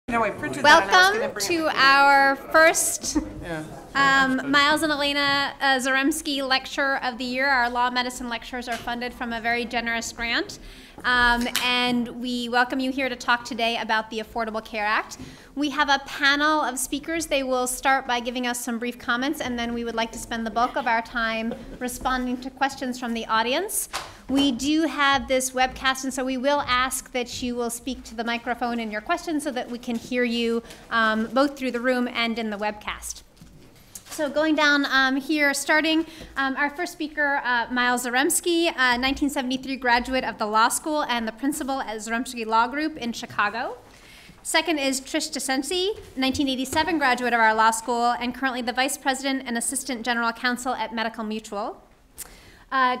No, I printed that and I was Welcome gonna to bring it. our first Miles and Elena Zaremski Lecture of the Year. Our law medicine lectures are funded from a very generous grant. And we welcome you here to talk today about the Affordable Care Act. We have a panel of speakers. They will start by giving us some brief comments, and then we would like to spend the bulk of our time responding to questions from the audience. We do have this webcast, and so we will ask that you will speak to the microphone in your questions so that we can hear you both through the room and in the webcast. So going down here, starting our first speaker, Miles Zaremski, 1973 graduate of the law school and the principal at Zaremski Law Group in Chicago. Second is Trish DeCensi, 1987 graduate of our law school and currently the vice president and assistant general counsel at Medical Mutual.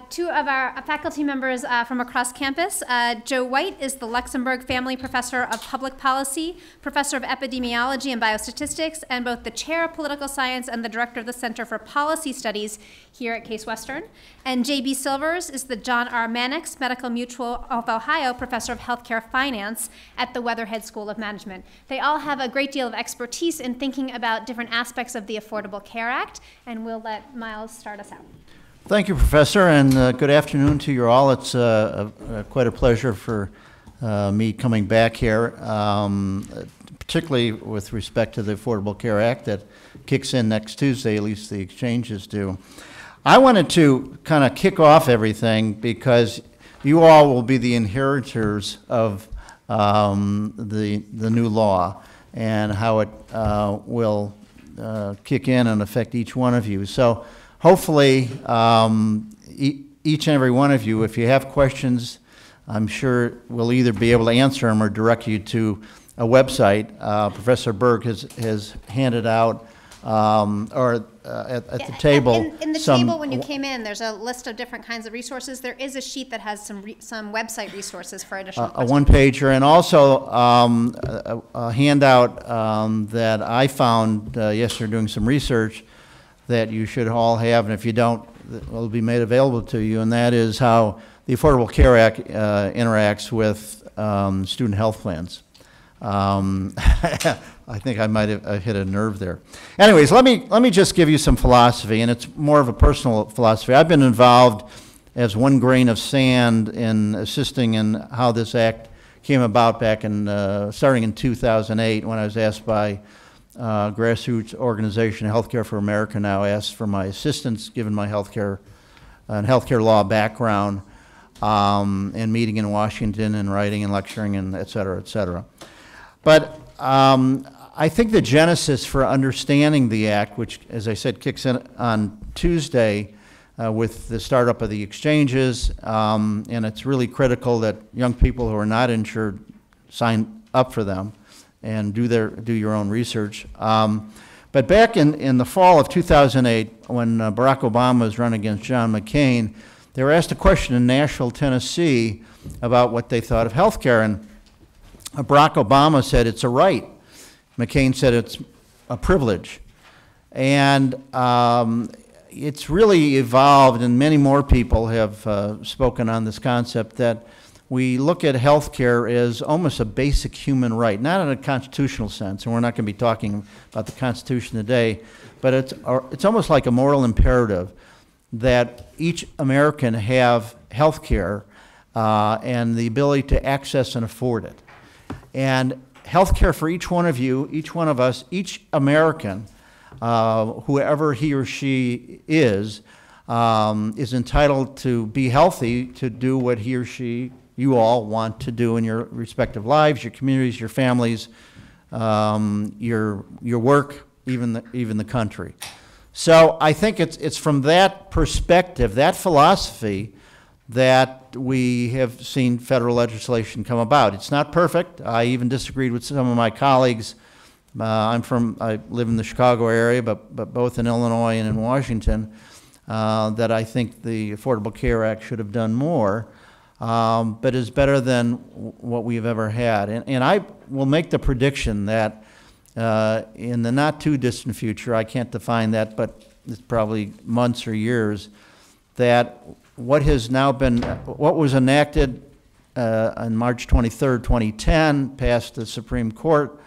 Two of our faculty members from across campus. Joe White is the Luxembourg Family Professor of Public Policy, Professor of Epidemiology and Biostatistics, and both the Chair of Political Science and the Director of the Center for Policy Studies here at Case Western. And J.B. Silvers is the John R. Mannix Medical Mutual of Ohio Professor of Healthcare Finance at the Weatherhead School of Management. They all have a great deal of expertise in thinking about different aspects of the Affordable Care Act, and we'll let Miles start us out. Thank you, Professor, and good afternoon to you all. It's quite a pleasure for me coming back here, particularly with respect to the Affordable Care Act that kicks in next Tuesday, at least the exchanges do. I wanted to kind of kick off everything because you all will be the inheritors of the new law and how it will kick in and affect each one of you. So hopefully, each and every one of you, if you have questions, I'm sure we'll either be able to answer them or direct you to a website. Professor Berg has handed out, at the table. In the table, when you came in, there's a list of different kinds of resources. There is a sheet that has some website resources for additional questions. A one-pager, and also a handout that I found yesterday doing some research that you should all have, and if you don't, it will be made available to you, and that is how the Affordable Care Act interacts with student health plans. I think I might have hit a nerve there. Anyways, let me just give you some philosophy, and it's more of a personal philosophy. I've been involved as one grain of sand in assisting in how this act came about back in, starting in 2008 when I was asked by grassroots organization Healthcare for America now asked for my assistance given my healthcare and healthcare law background and meeting in Washington and writing and lecturing and et cetera, et cetera. But I think the genesis for understanding the act, which as I said kicks in on Tuesday with the startup of the exchanges, and it's really critical that young people who are not insured sign up for them and do your own research. But back in the fall of 2008, when Barack Obama was running against John McCain, they were asked a question in Nashville, Tennessee, about what they thought of health care, and Barack Obama said it's a right. McCain said it's a privilege. And it's really evolved, and many more people have spoken on this concept that we look at health care as almost a basic human right, not in a constitutional sense, and we're not going to be talking about the Constitution today, but it's almost like a moral imperative that each American have health care and the ability to access and afford it. And health care for each one of you, each one of us, each American, whoever he or she is entitled to be healthy, to do what he or she you all want to do in your respective lives, your communities, your families, your work, even the country. So I think it's from that perspective, that philosophy, that we have seen federal legislation come about. It's not perfect. I even disagreed with some of my colleagues. I live in the Chicago area, but both in Illinois and in Washington, that I think the Affordable Care Act should have done more. But is better than what we've ever had. And I will make the prediction that in the not too distant future, I can't define that, but it's probably months or years, that what was enacted on March 23rd, 2010, passed the Supreme Court,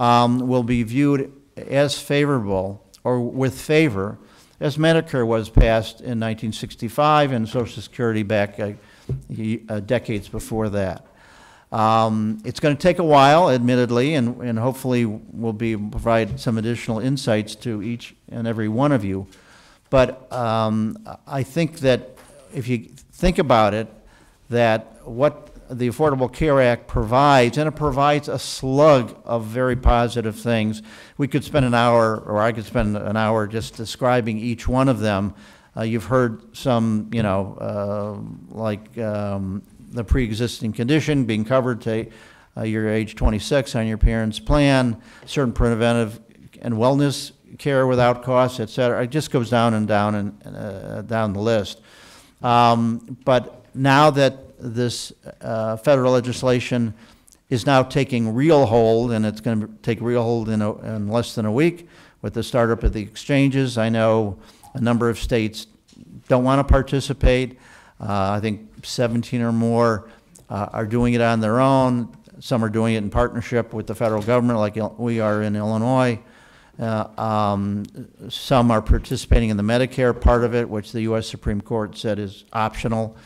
will be viewed as favorable or with favor as Medicare was passed in 1965 and Social Security back decades before that. It's going to take a while, admittedly, and hopefully we'll provide some additional insights to each and every one of you. But I think that if you think about it, that what the Affordable Care Act provides, and it provides a slug of very positive things. We could spend an hour, or I could spend an hour just describing each one of them. You've heard some, like the pre-existing condition being covered to your age 26 on your parents' plan, certain preventive and wellness care without cost, et cetera. It just goes down and down and down the list. But now that this federal legislation is now taking real hold, and it's going to take real hold in less than a week with the startup of the exchanges. I know a number of states don't want to participate. I think 17 or more are doing it on their own. Some are doing it in partnership with the federal government, like we are in Illinois. Some are participating in the Medicare part of it, which the U.S. Supreme Court said is optional.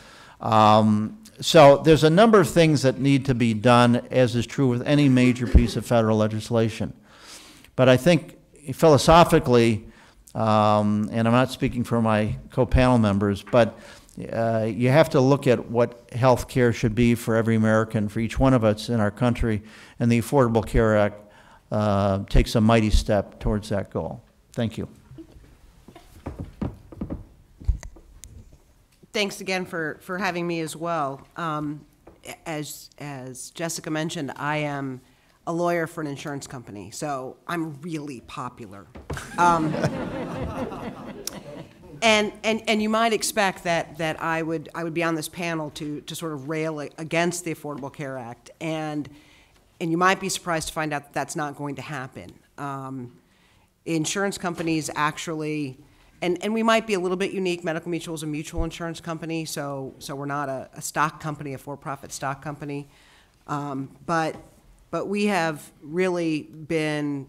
So there's a number of things that need to be done, as is true with any major piece of federal legislation. But I think philosophically, and I'm not speaking for my co-panel members, but you have to look at what health care should be for every American, for each one of us in our country, and the Affordable Care Act takes a mighty step towards that goal. Thank you. Thanks again for having me as well. As Jessica mentioned, I am a lawyer for an insurance company, so I'm really popular. And you might expect that I would be on this panel to sort of rail against the Affordable Care Act, and you might be surprised to find out that that's not going to happen. Insurance companies actually, and we might be a little bit unique. Medical Mutual is a mutual insurance company, so we're not a stock company, a for-profit stock company. But we have really been,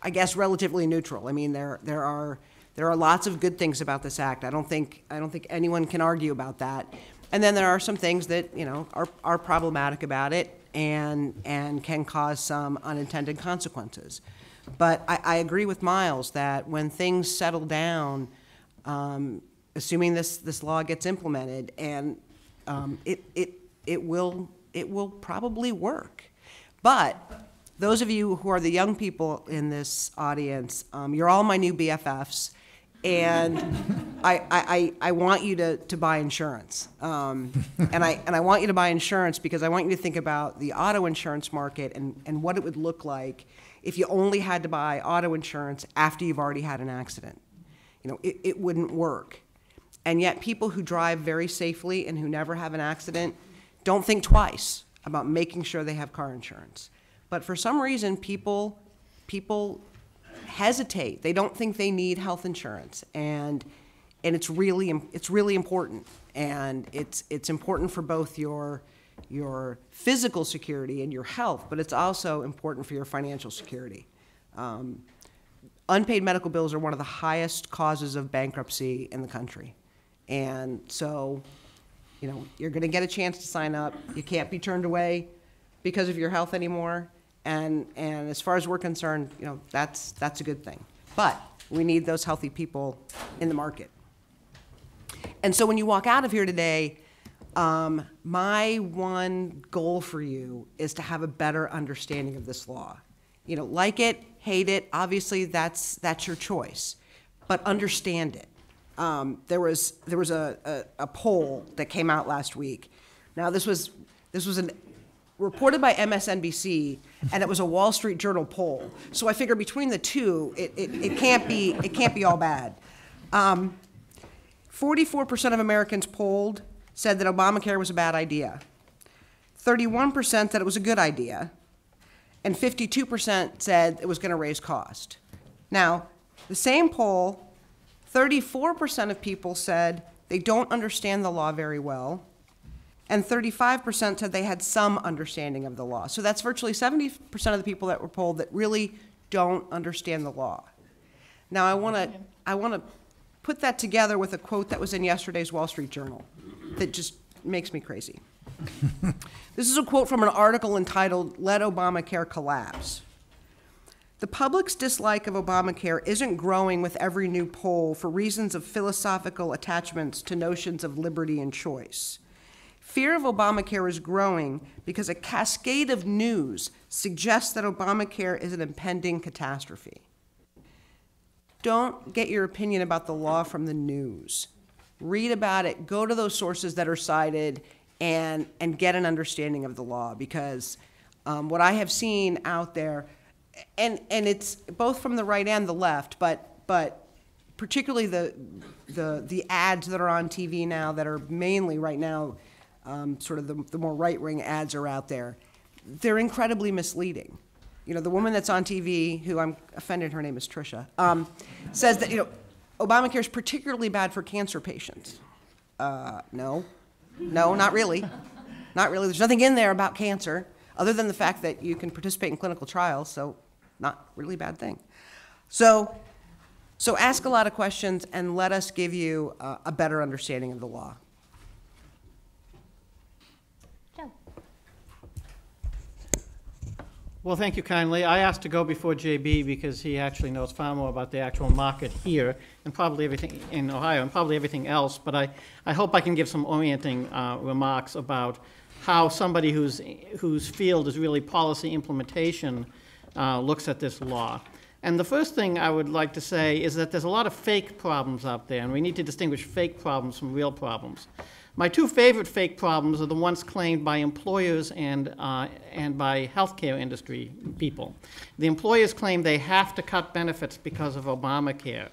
I guess, relatively neutral. I mean, there are lots of good things about this act. I don't think anyone can argue about that. And then there are some things that are problematic about it and can cause some unintended consequences. But I agree with Miles that when things settle down, assuming this law gets implemented, and it will probably work. But those of you who are the young people in this audience, you're all my new BFFs, and I want you to buy insurance. And I want you to buy insurance because I want you to think about the auto insurance market and what it would look like if you only had to buy auto insurance after you've already had an accident. It wouldn't work. And yet people who drive very safely and who never have an accident don't think twice about making sure they have car insurance. But for some reason, people hesitate. They don't think they need health insurance, and it's really important. And it's important for both your physical security and your health, but it's also important for your financial security. Unpaid medical bills are one of the highest causes of bankruptcy in the country. And so, you're going to get a chance to sign up. You can't be turned away because of your health anymore. And as far as we're concerned, that's a good thing. But we need those healthy people in the market. And so when you walk out of here today, my one goal for you is to have a better understanding of this law. Like it, hate it, obviously that's your choice, but understand it. There was a poll that came out last week. Now this was reported by MSNBC, and it was a Wall Street Journal poll. So I figure between the two, it can't be all bad. 44% of Americans polled said that Obamacare was a bad idea. 31% said it was a good idea, and 52% said it was going to raise cost. Now, the same poll, 34% of people said they don't understand the law very well, and 35% said they had some understanding of the law. So that's virtually 70% of the people that were polled that really don't understand the law. Now, I want to put that together with a quote that was in yesterday's Wall Street Journal that just makes me crazy. This is a quote from an article entitled, "Let Obamacare Collapse." "The public's dislike of Obamacare isn't growing with every new poll for reasons of philosophical attachments to notions of liberty and choice. Fear of Obamacare is growing because a cascade of news suggests that Obamacare is an impending catastrophe." Don't get your opinion about the law from the news. Read about it, go to those sources that are cited, and get an understanding of the law, because what I have seen out there, and it's both from the right and the left, but particularly the ads that are on TV now that are mainly right now sort of the more right-wing ads are out there, they're incredibly misleading. You know, the woman that's on TV, who I'm offended, her name is Tricia, says that, Obamacare is particularly bad for cancer patients. No, not really. Not really. There's nothing in there about cancer, other than the fact that you can participate in clinical trials, so not really a bad thing. So ask a lot of questions and let us give you a better understanding of the law. Well, thank you kindly. I asked to go before JB because he actually knows far more about the actual market here and probably everything in Ohio and probably everything else, but I hope I can give some orienting remarks about how somebody whose field is really policy implementation looks at this law. And the first thing I would like to say is that there's a lot of fake problems out there, and we need to distinguish fake problems from real problems. My two favorite fake problems are the ones claimed by employers and by healthcare industry people. The employers claim they have to cut benefits because of Obamacare.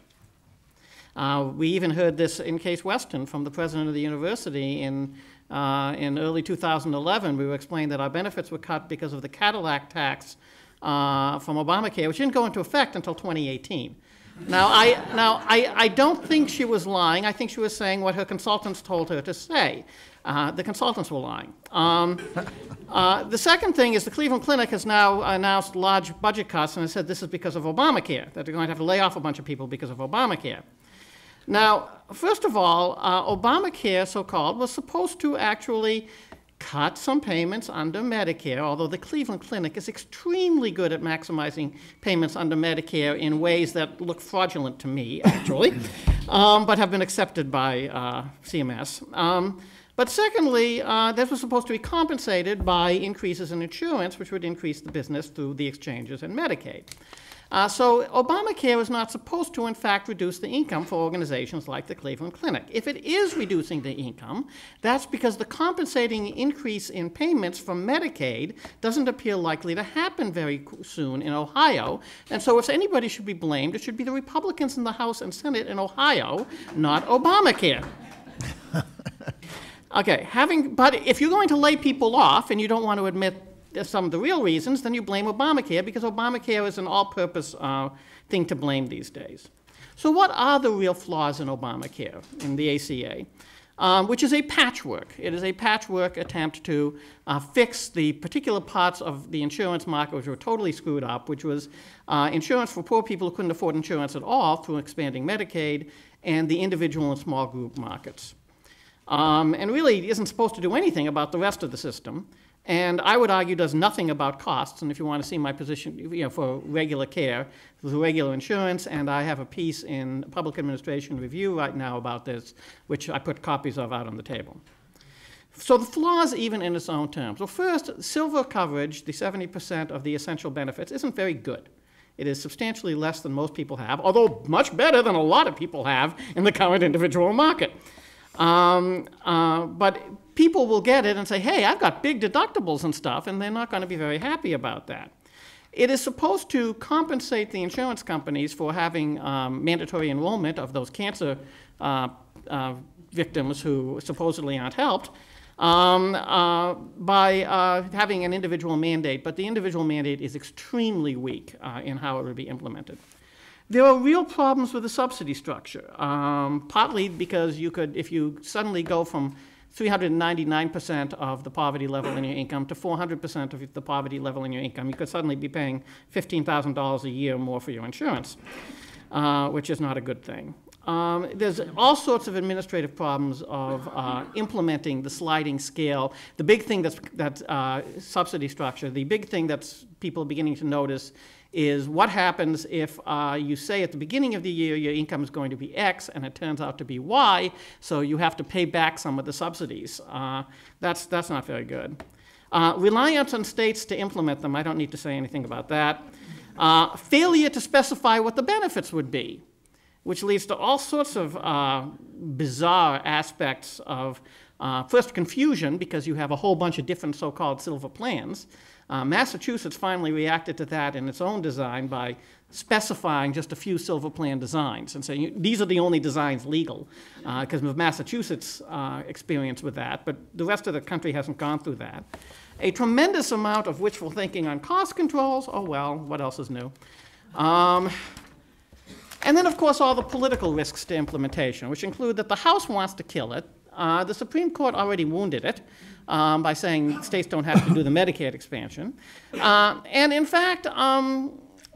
We even heard this in Case Western from the president of the university in early 2011. We were explained that our benefits were cut because of the Cadillac tax from Obamacare, which didn't go into effect until 2018. Now, I don't think she was lying. I think she was saying what her consultants told her to say. The consultants were lying. The second thing is the Cleveland Clinic has now announced large budget cuts and has said this is because of Obamacare, that they're going to have to lay off a bunch of people because of Obamacare. Now, first of all, Obamacare, so-called, was supposed to actually cut some payments under Medicare, although the Cleveland Clinic is extremely good at maximizing payments under Medicare in ways that look fraudulent to me, actually, but have been accepted by CMS. But secondly, this was supposed to be compensated by increases in insurance, which would increase the business through the exchanges and Medicaid. So Obamacare is not supposed to, in fact, reduce the income for organizations like the Cleveland Clinic. If it is reducing the income, that's because the compensating increase in payments from Medicaid doesn't appear likely to happen very soon in Ohio. And so if anybody should be blamed, it should be the Republicans in the House and Senate in Ohio, not Obamacare. Okay, but if you're going to lay people off and you don't want to admit some of the real reasons, then you blame Obamacare, because Obamacare is an all-purpose thing to blame these days. So what are the real flaws in Obamacare, in the ACA, which is a patchwork? It is a patchwork attempt to fix the particular parts of the insurance market which were totally screwed up, which was insurance for poor people who couldn't afford insurance at all through expanding Medicaid, and the individual and small group markets. And really isn't supposed to do anything about the rest of the system. And I would argue does nothing about costs. And if you want to see my position, for regular care, for regular insurance, and I have a piece in Public Administration Review right now about this, which I put copies of out on the table. So the flaws even in its own terms. Well, first, silver coverage, the 70% of the essential benefits, isn't very good. It is substantially less than most people have, although much better than a lot of people have in the current individual market. But people will get it and say, hey, I've got big deductibles and stuff, and they're not going to be very happy about that. It is supposed to compensate the insurance companies for having mandatory enrollment of those cancer victims who supposedly aren't helped by having an individual mandate, but the individual mandate is extremely weak in how it would be implemented. There are real problems with the subsidy structure, partly because you could, if you suddenly go from 399% of the poverty level in your income to 400% of the poverty level in your income, you could suddenly be paying $15,000 a year more for your insurance, which is not a good thing. There's all sorts of administrative problems of implementing the sliding scale. The big thing that's subsidy structure, the big thing that's people are beginning to notice is what happens if you say at the beginning of the year your income is going to be X and it turns out to be Y, so you have to pay back some of the subsidies. That's not very good. Reliance on states to implement them, I don't need to say anything about that. Failure to specify what the benefits would be, which leads to all sorts of bizarre aspects of, first, confusion, because you have a whole bunch of different so-called silver plans. Massachusetts finally reacted to that in its own design by specifying just a few silver plan designs and saying these are the only designs legal, because of Massachusetts' experience with that, but the rest of the country hasn't gone through that. A tremendous amount of wishful thinking on cost controls. Oh, well, what else is new? And then, of course, all the political risks to implementation, which include that the House wants to kill it. The Supreme Court already wounded it by saying states don't have to do the Medicaid expansion. And in fact,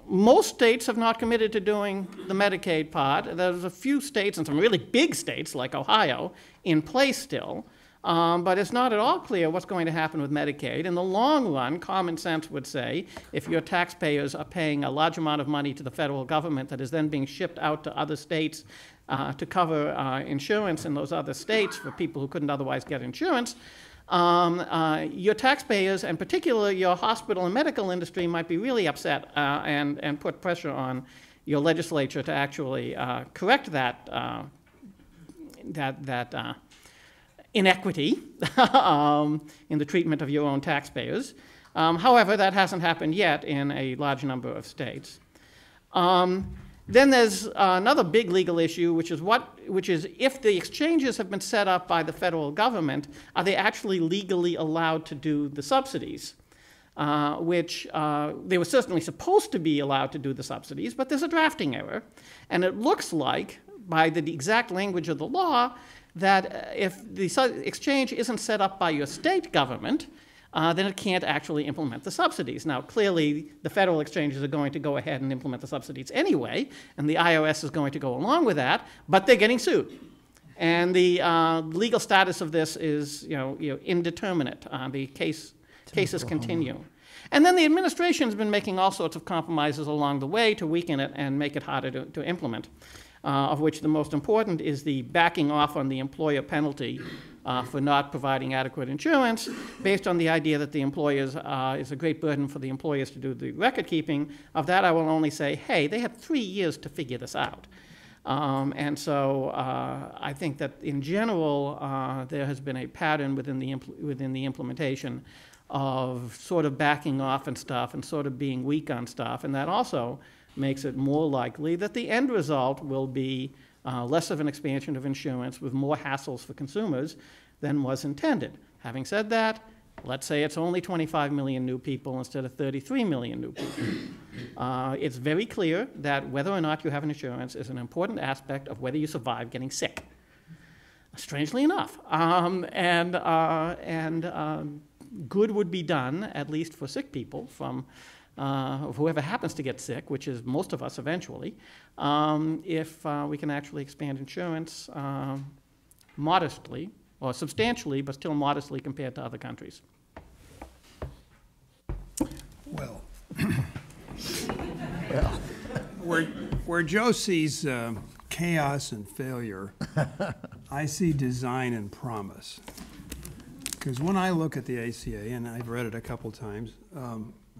most states have not committed to doing the Medicaid part. There's a few states, and some really big states like Ohio, in place still. But it's not at all clear what's going to happen with Medicaid. In the long run, common sense would say if your taxpayers are paying a large amount of money to the federal government that is then being shipped out to other states to cover insurance in those other states for people who couldn't otherwise get insurance, your taxpayers, and particularly your hospital and medical industry, might be really upset and put pressure on your legislature to actually correct that inequity in the treatment of your own taxpayers. However, that hasn't happened yet in a large number of states. Then there's another big legal issue, which is if the exchanges have been set up by the federal government, are they actually legally allowed to do the subsidies? Which they were certainly supposed to be allowed to do the subsidies, but there's a drafting error. And it looks like, by the exact language of the law, that if the exchange isn't set up by your state government, then it can't actually implement the subsidies. Now, clearly, the federal exchanges are going to go ahead and implement the subsidies anyway, and the IRS is going to go along with that, but they're getting sued. And the legal status of this is indeterminate. The cases continue. And then the administration has been making all sorts of compromises along the way to weaken it and make it harder to implement. Of which the most important is the backing off on the employer penalty for not providing adequate insurance, based on the idea that the employers is a great burden for the employers to do the record keeping. Of that, I will only say, hey, they had 3 years to figure this out. And so I think that in general, there has been a pattern within the implementation of sort of backing off and stuff and sort of being weak on stuff, and that also makes it more likely that the end result will be less of an expansion of insurance with more hassles for consumers than was intended. Having said that, let's say it's only 25 million new people instead of 33 million new people. It's very clear that whether or not you have an insurance is an important aspect of whether you survive getting sick, strangely enough. Good would be done, at least for sick people, from whoever happens to get sick, which is most of us eventually, if we can actually expand insurance modestly, or substantially, but still modestly compared to other countries. Well, where Joe sees chaos and failure, I see design and promise. Because when I look at the ACA, and I've read it a couple times,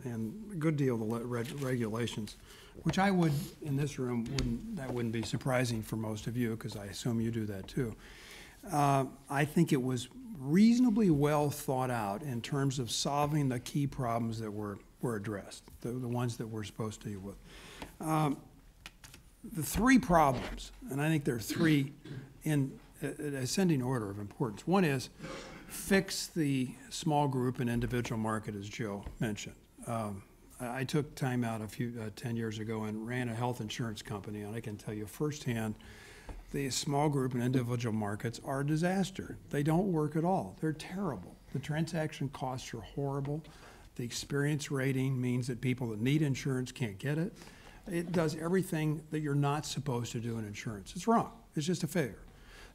and a good deal of the regulations, which I would, in this room, wouldn't be surprising for most of you, because I assume you do that too. I think it was reasonably well thought out in terms of solving the key problems that were addressed, the ones that we're supposed to deal with. The three problems, and I think there are three in ascending order of importance. One is fix the small group and individual market, as Joe mentioned. I took time out 10 years ago and ran a health insurance company, and I can tell you firsthand the small group and individual markets are a disaster. They don't work at all. They're terrible. The transaction costs are horrible. The experience rating means that people that need insurance can't get it. It does everything that you're not supposed to do in insurance. It's wrong. It's just a failure.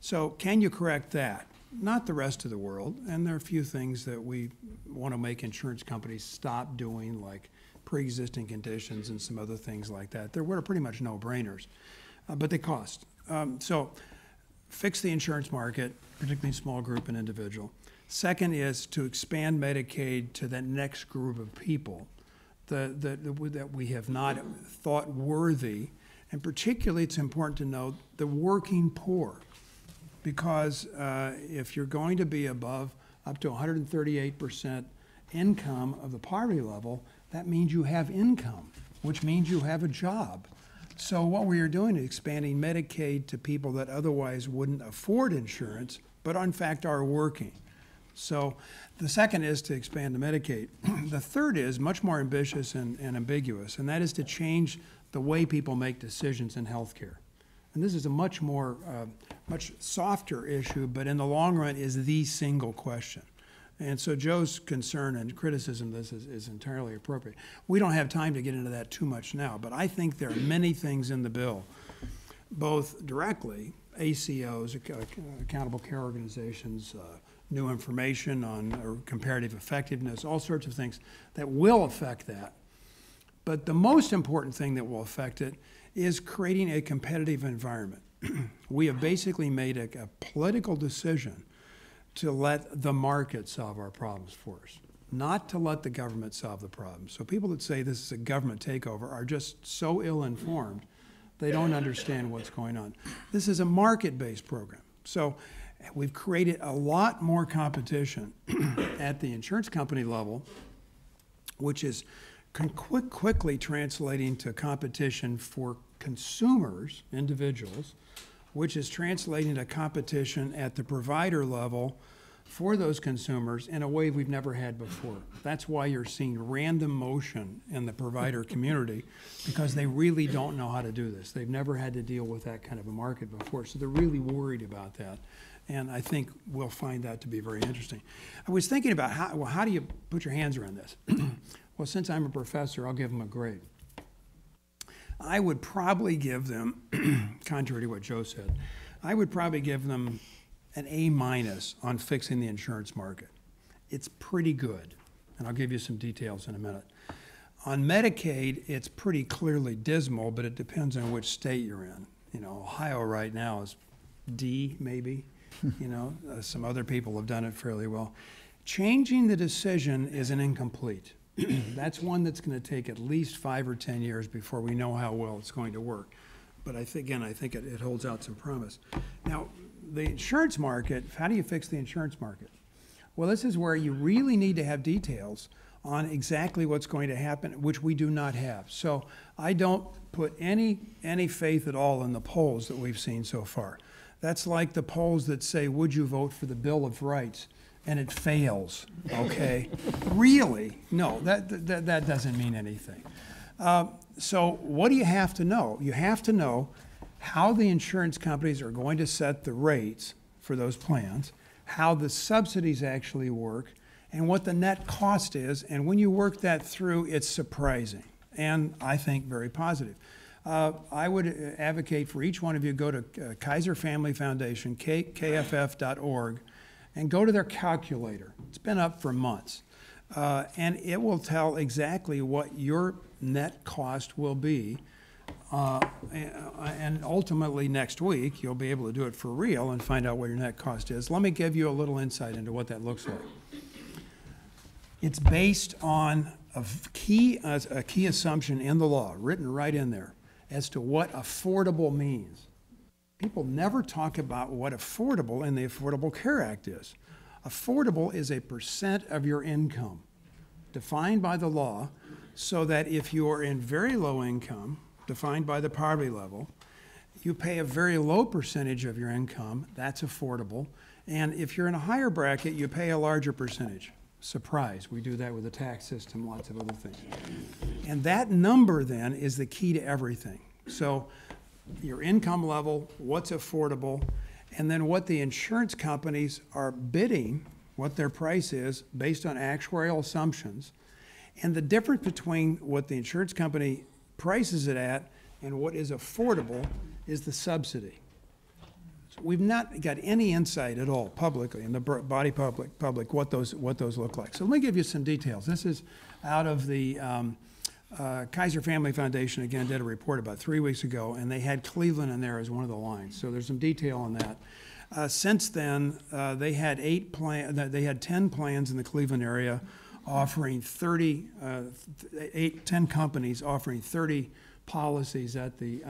So can you correct that? Not the rest of the world. And there are a few things that we want to make insurance companies stop doing, like pre-existing conditions and some other things like that. They're pretty much no-brainers, but they cost. So fix the insurance market, particularly small group and individual. Second is to expand Medicaid to that next group of people that we have not thought worthy. And particularly, it's important to note the working poor, because if you're going to be above up to 138% income of the poverty level, that means you have income, which means you have a job. So what we are doing is expanding Medicaid to people that otherwise wouldn't afford insurance, but in fact are working. So the second is to expand the Medicaid. The third is much more ambitious and ambiguous, and that is to change the way people make decisions in healthcare. And this is a much softer issue, but in the long run is the single question. And so Joe's concern and criticism of this is entirely appropriate. We don't have time to get into that too much now, but I think there are many things in the bill, both directly, ACOs, accountable care organizations, new information on comparative effectiveness, all sorts of things that will affect that. But the most important thing that will affect it is creating a competitive environment. We have basically made a political decision to let the market solve our problems for us, not to let the government solve the problem. So people that say this is a government takeover are just so ill-informed, they don't understand what's going on. This is a market-based program. So we've created a lot more competition at the insurance company level, which is quickly translating to competition for consumers, individuals, which is translating to competition at the provider level for those consumers in a way we've never had before. That's why you're seeing random motion in the provider community, because they really don't know how to do this. They've never had to deal with that kind of a market before, so they're really worried about that. And I think we'll find that to be very interesting. I was thinking about how do you put your hands around this? Well, since I'm a professor, I'll give them a grade. I would probably give them, contrary to what Joe said, I would probably give them an A- on fixing the insurance market. It's pretty good, and I'll give you some details in a minute. On Medicaid, it's pretty clearly dismal, but it depends on which state you're in. You know, Ohio right now is D, maybe. You know, some other people have done it fairly well. Changing the decision is an incomplete. That's one that's going to take at least 5 or 10 years before we know how well it's going to work. But I think it holds out some promise. Now, the insurance market, how do you fix the insurance market? Well, this is where you really need to have details on exactly what's going to happen, which we do not have. So I don't put any faith at all in the polls that we've seen so far. That's like the polls that say, would you vote for the Bill of Rights? And it fails, okay? Really? No, that doesn't mean anything. So what do you have to know? You have to know how the insurance companies are going to set the rates for those plans, how the subsidies actually work, and what the net cost is. And when you work that through, it's surprising, and I think very positive. I would advocate for each one of you go to Kaiser Family Foundation, kff.org, and go to their calculator. It's been up for months. And it will tell exactly what your net cost will be. And ultimately next week, you'll be able to do it for real and find out what your net cost is. Let me give you a little insight into what that looks like. It's based on a key assumption in the law, written right in there, as to what affordable means. People never talk about what affordable in the Affordable Care Act is. Affordable is a percent of your income, defined by the law, so that if you are in very low income, defined by the poverty level, you pay a very low percentage of your income, that's affordable. And if you're in a higher bracket, you pay a larger percentage. Surprise, we do that with the tax system, lots of other things. And that number then is the key to everything. So your income level, what's affordable, and then what the insurance companies are bidding, what their price is based on actuarial assumptions. And the difference between what the insurance company prices it at and what is affordable is the subsidy. So we've not got any insight at all publicly in the body public what those look like. So let me give you some details. This is out of the Kaiser Family Foundation, again, did a report about 3 weeks ago, and they had Cleveland in there as one of the lines. So there's some detail on that. Since then, they had 10 plans in the Cleveland area offering 10 companies offering 30 policies at the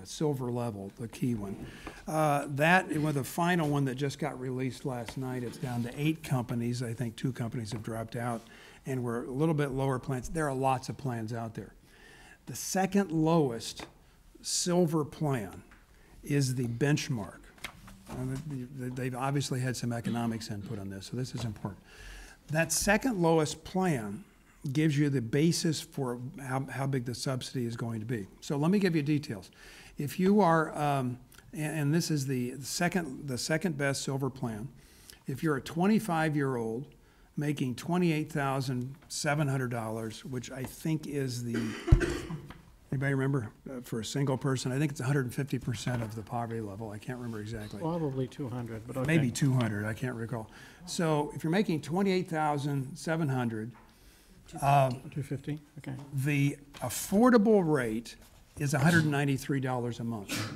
silver level, the key one. That with the final one that just got released last night, it's down to 8 companies. I think 2 companies have dropped out, and we're a little bit lower plans. There are lots of plans out there. The second lowest silver plan is the benchmark. They've obviously had some economics input on this, so this is important. That second lowest plan gives you the basis for how big the subsidy is going to be. So let me give you details. If you are, and this is the second best silver plan, if you're a 25-year-old making $28,700, which I think is the, anybody remember, for a single person, I think it's 150% of the poverty level. I can't remember exactly. Probably 200, but okay. Maybe 200, I can't recall. So if you're making $28,700, 250, okay. the affordable rate is $193 a month.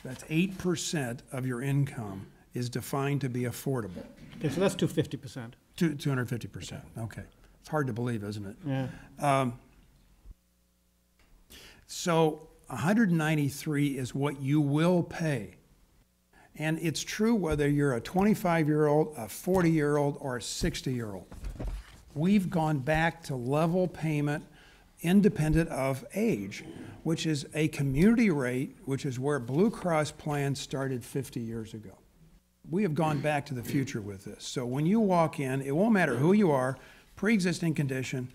That's 8% of your income is defined to be affordable. Okay, so that's 250%. 250%, okay. It's hard to believe, isn't it? Yeah. So 193 is what you will pay. And it's true whether you're a 25-year-old, a 40-year-old, or a 60-year-old. We've gone back to level payment independent of age, which is a community rate, which is where Blue Cross plans started 50 years ago. We have gone back to the future with this. So when you walk in, it won't matter who you are, pre-existing condition,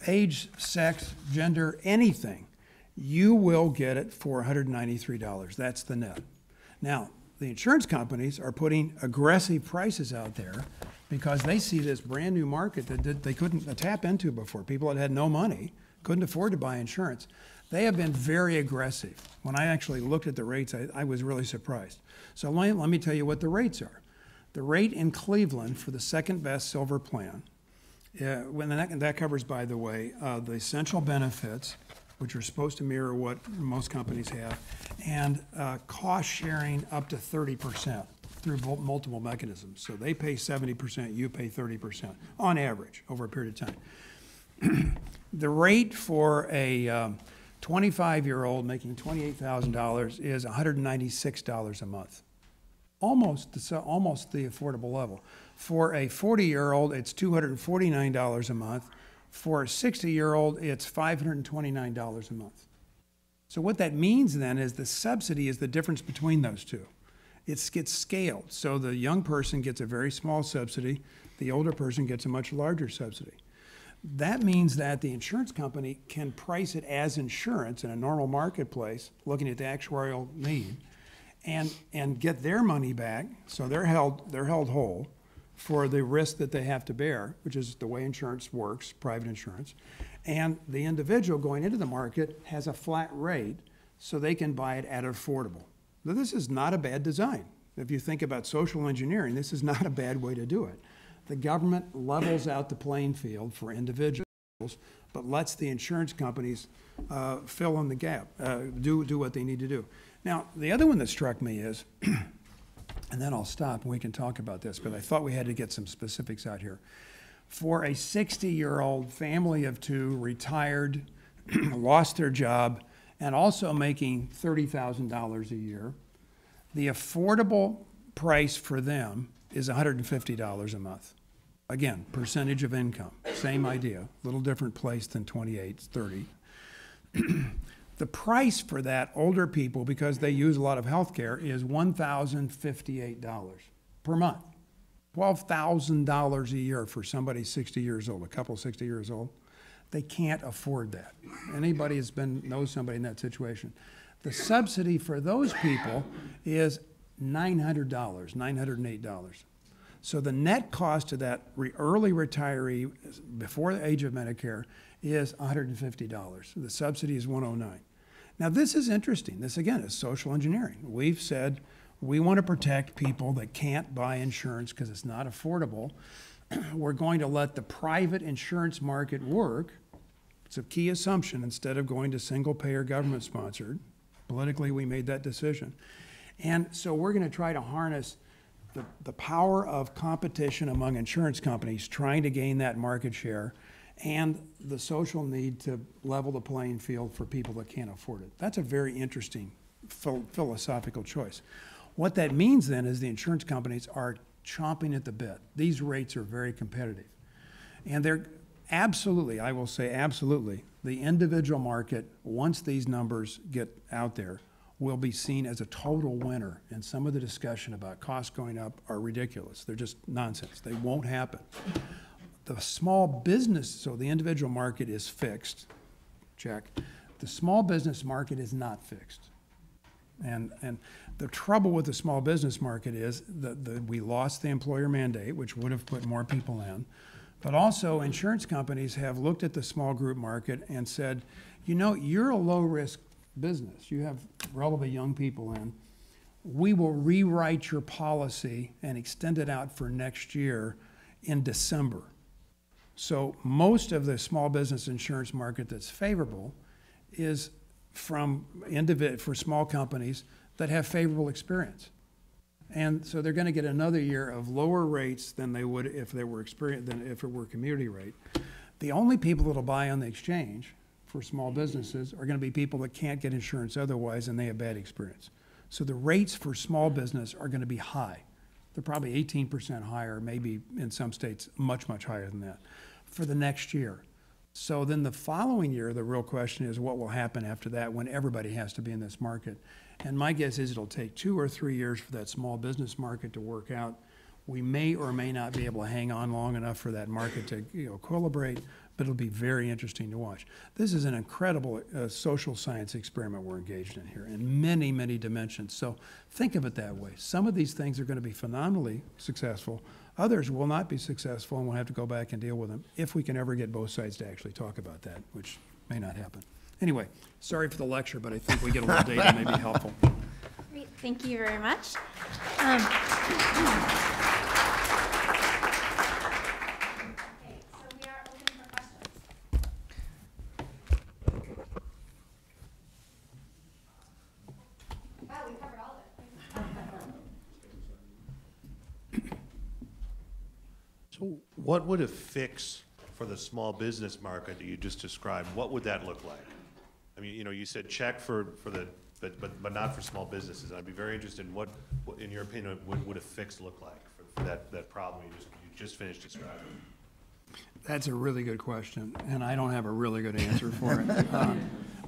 age, sex, gender, anything, you will get it for $193. That's the net. Now, the insurance companies are putting aggressive prices out there because they see this brand new market that they couldn't tap into before. People that had no money couldn't afford to buy insurance. They have been very aggressive. When I actually looked at the rates, I was really surprised. So let me tell you what the rates are. The rate in Cleveland for the second best silver plan, that covers, by the way, the essential benefits, which are supposed to mirror what most companies have, and cost sharing up to 30% through multiple mechanisms. So they pay 70%, you pay 30% on average over a period of time. The rate for a 25-year-old making $28,000 is $196 a month. Almost the affordable level. For a 40-year-old, it's $249 a month. For a 60-year-old, it's $529 a month. So what that means then is the subsidy is the difference between those two. It gets scaled. So the young person gets a very small subsidy. The older person gets a much larger subsidy. That means that the insurance company can price it as insurance in a normal marketplace, looking at the actuarial need, and get their money back. So they're held whole for the risk that they have to bear, which is the way insurance works, private insurance. And the individual going into the market has a flat rate so they can buy it at affordable. Now, this is not a bad design. If you think about social engineering, this is not a bad way to do it. The government levels out the playing field for individuals, but lets the insurance companies fill in the gap, do what they need to do. Now, the other one that struck me is, and then I'll stop and we can talk about this, but I thought we had to get some specifics out here. For a 60-year-old family of 2, retired, lost their job, and also making $30,000 a year, the affordable price for them is $150 a month. Again, percentage of income, same idea, little different place than 28, 30. The price for that older people, because they use a lot of health care, is $1,058 per month. $12,000 a year for somebody 60 years old, a couple 60 years old. They can't afford that. Anybody knows somebody in that situation. The subsidy for those people is $900, $908. So the net cost of that early retiree before the age of Medicare is $150. The subsidy is $109. Now this is interesting. This again is social engineering. We've said we want to protect people that can't buy insurance because it's not affordable. We're going to let the private insurance market work. It's a key assumption instead of going to single payer government sponsored. Politically, we made that decision. And so we're going to try to harness the power of competition among insurance companies trying to gain that market share and the social need to level the playing field for people that can't afford it. That's a very interesting philosophical choice. What that means then is the insurance companies are chomping at the bit. These rates are very competitive. And they're absolutely, I will say absolutely, the individual market, once these numbers get out there, will be seen as a total winner. And some of the discussion about costs going up are ridiculous. They're just nonsense. They won't happen. The small business, so the individual market is fixed, check. The small business market is not fixed. And the trouble with the small business market is that we lost the employer mandate, which would have put more people in. But also insurance companies have looked at the small group market and said, you know, you're a low risk business. You have relatively young people in. We will rewrite your policy and extend it out for next year in December. So most of the small business insurance market that's favorable is for small companies that have favorable experience. And so they're going to get another year of lower rates than they would if they were than if it were community rate. The only people that'll buy on the exchange for small businesses are going to be people that can't get insurance otherwise and they have bad experience. So the rates for small business are going to be high. They're probably 18% higher, maybe in some states much, much higher than that for the next year. So then the following year, the real question is what will happen after that when everybody has to be in this market. And my guess is it'll take 2 or 3 years for that small business market to work out. We may or may not be able to hang on long enough for that market to equilibrate, but it'll be very interesting to watch. This is an incredible social science experiment we're engaged in here in many, many dimensions. So think of it that way. Some of these things are going to be phenomenally successful. Others will not be successful, and we'll have to go back and deal with them if we can ever get both sides to actually talk about that, which may not happen. Anyway, sorry for the lecture, but I think we get a little data may be helpful. Great, thank you very much. So what would a fix for the small business market that you just described, what would that look like? I mean, you said check for the, but not for small businesses. I'd be very interested in what in your opinion, would a fix look like for that problem you just finished describing? That's a really good question, and I don't have a really good answer for it.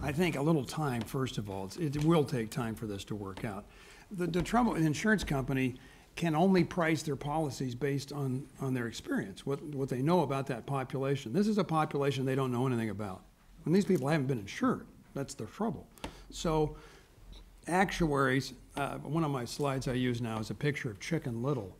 I think a little time, first of all. It will take time for this to work out. The trouble, an insurance company can only price their policies based on their experience, what they know about that population. This is a population they don't know anything about. And these people haven't been insured. That's their trouble. So actuaries, one of my slides I use now is a picture of Chicken Little.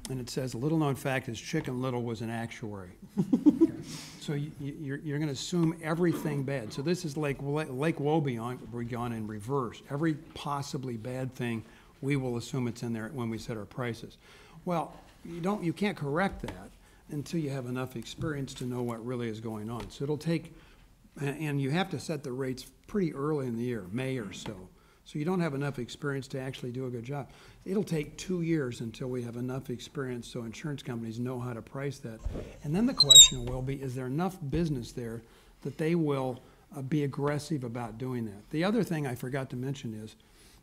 And it says, a little known fact is Chicken Little was an actuary. Okay. So you're going to assume everything bad. So this is like Lake Wobegon in reverse. Every possibly bad thing, we will assume it's in there when we set our prices. Well, you can't correct that until you have enough experience to know what really is going on. So it'll take, and you have to set the rates pretty early in the year, May or so. So you don't have enough experience to actually do a good job. It'll take 2 years until we have enough experience so insurance companies know how to price that. And then the question will be, is there enough business there that they will be aggressive about doing that? The other thing I forgot to mention is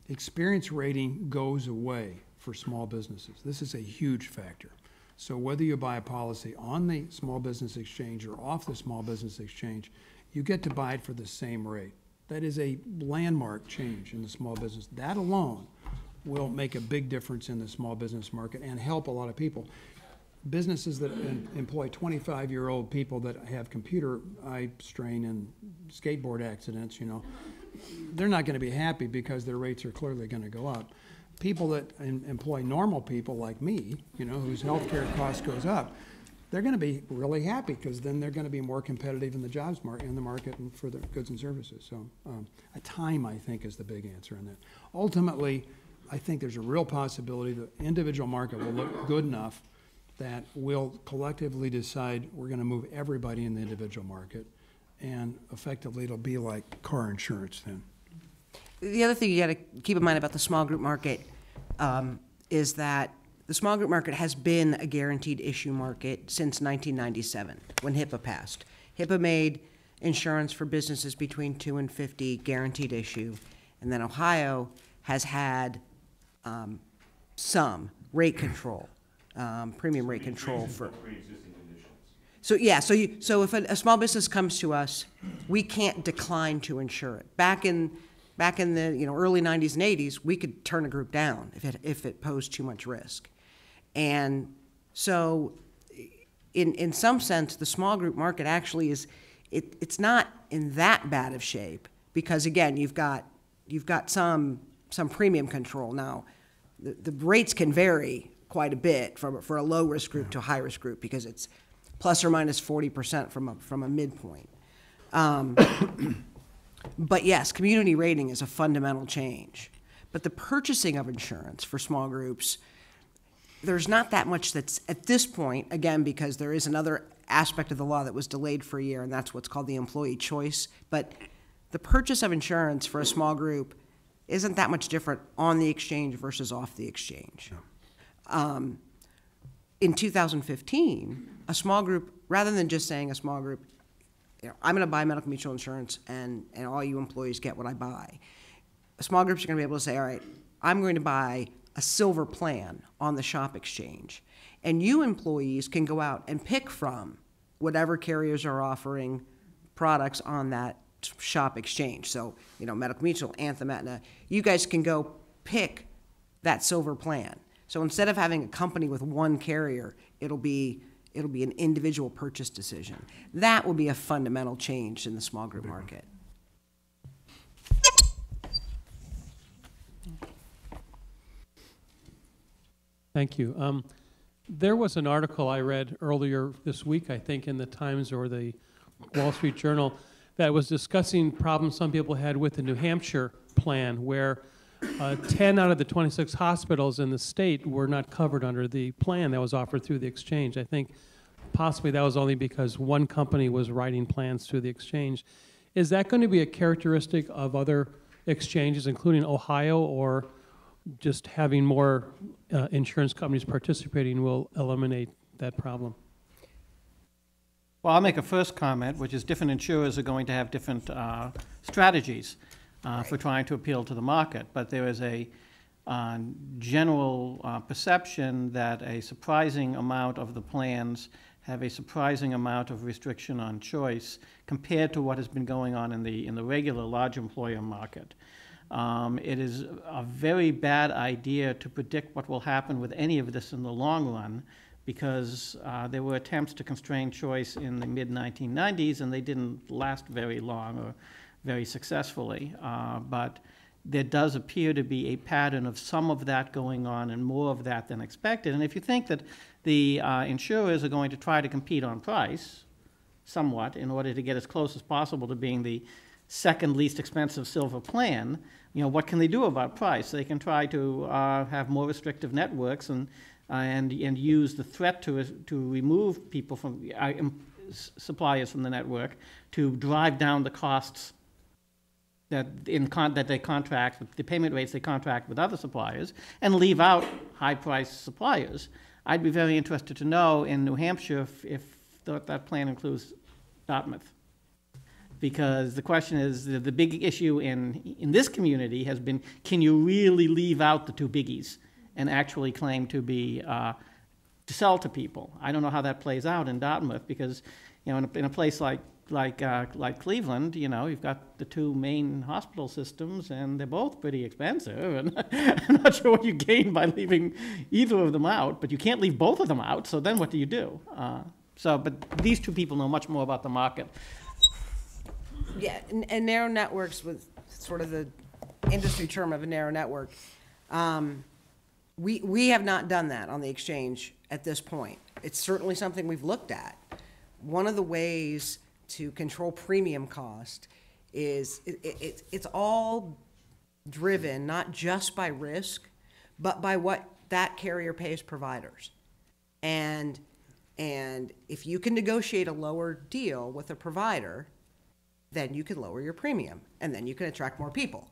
experience rating goes away for small businesses. This is a huge factor. So whether you buy a policy on the small business exchange or off the small business exchange, you get to buy it for the same rate. That is a landmark change in the small business. That alone will make a big difference in the small business market and help a lot of people. Businesses that employ 25-year-old people that have computer eye strain and skateboard accidents, they're not going to be happy because their rates are clearly going to go up. People that employ normal people like me, you know, whose healthcare cost goes up, they're going to be really happy because then they're going to be more competitive in the jobs market, in the market, and for their goods and services. So, a time, I think, is the big answer in that. Ultimately, I think there's a real possibility the individual market will look good enough that we'll collectively decide we're going to move everybody in the individual market, and effectively it'll be like car insurance then. The other thing you got to keep in mind about the small group market is that the small group market has been a guaranteed issue market since 1997, when HIPAA passed. HIPAA made insurance for businesses between 2 and 50 guaranteed issue, and then Ohio has had some rate control, premium rate control for. So yeah, so if a small business comes to us, we can't decline to insure it. Back in the early 90s and 80s, we could turn a group down if it posed too much risk. And so in some sense, the small group market actually it's not in that bad of shape because, again, you've got some premium control. Now, the rates can vary quite a bit for a low-risk group to a high-risk group because it's plus or minus 40% from a midpoint. But yes, community rating is a fundamental change. But the purchasing of insurance for small groups, there's not that much that's, at this point, again, because there is another aspect of the law that was delayed for a year, and that's what's called the employee choice. But the purchase of insurance for a small group isn't that much different on the exchange versus off the exchange. In 2015, a small group, rather than just saying a small group, I'm going to buy medical mutual insurance and all you employees get what I buy. Small groups are going to be able to say, all right, I'm going to buy a silver plan on the shop exchange. And you employees can go out and pick from whatever carriers are offering products on that shop exchange. So, Medical Mutual, Anthem, Aetna, you guys can go pick that silver plan. So instead of having a company with one carrier, it'll be an individual purchase decision. That will be a fundamental change in the small group market. Thank you. There was an article I read earlier this week, I think, in the Times or the Wall Street Journal, that was discussing problems some people had with the New Hampshire plan, where 10 out of the 26 hospitals in the state were not covered under the plan that was offered through the exchange. I think possibly that was only because one company was writing plans through the exchange. Is that going to be a characteristic of other exchanges, including Ohio, or just having more insurance companies participating will eliminate that problem? Well, I'll make a first comment, which is different insurers are going to have different strategies for trying to appeal to the market. But there is a general perception that a surprising amount of the plans have a surprising amount of restriction on choice compared to what has been going on in the regular large employer market. It is a very bad idea to predict what will happen with any of this in the long run, because there were attempts to constrain choice in the mid-1990s, and they didn't last very long or very successfully. But there does appear to be a pattern of some of that going on and more of that than expected. And if you think that the insurers are going to try to compete on price somewhat in order to get as close as possible to being the second least expensive silver plan, what can they do about price? They can try to have more restrictive networks and use the threat to remove people from suppliers from the network to drive down the costs that they contract, the payment rates they contract with other suppliers, and leave out high-priced suppliers. I'd be very interested to know in New Hampshire if that plan includes Dartmouth. Because the question is, the big issue in this community has been, can you really leave out the two biggies and actually claim to be to sell to people? I don't know how that plays out in Dartmouth, because in a place like Cleveland, you've got the two main hospital systems, and they're both pretty expensive, and I'm not sure what you gain by leaving either of them out, but you can't leave both of them out, so then what do you do? But these two people know much more about the market. Yeah, and narrow networks sort of the industry term of a narrow network. We have not done that on the exchange at this point. It's certainly something we've looked at. One of the ways to control premium cost is it's all driven not just by risk, but by what that carrier pays providers. And if you can negotiate a lower deal with a provider, then you can lower your premium, and then you can attract more people.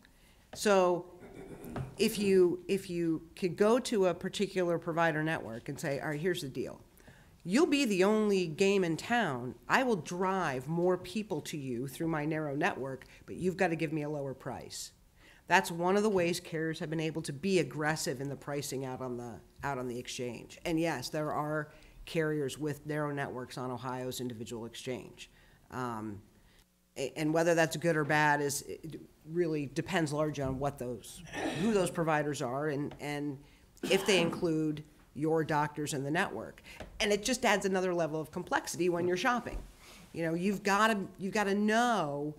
So if you could go to a particular provider network and say, all right, here's the deal. You'll be the only game in town. I will drive more people to you through my narrow network, but you've got to give me a lower price. That's one of the ways carriers have been able to be aggressive in the pricing out on the exchange. And yes, there are carriers with narrow networks on Ohio's individual exchange. And whether that's good or bad it really depends largely on who those providers are and if they include your doctors in the network. And it just adds another level of complexity when you're shopping. You've got to know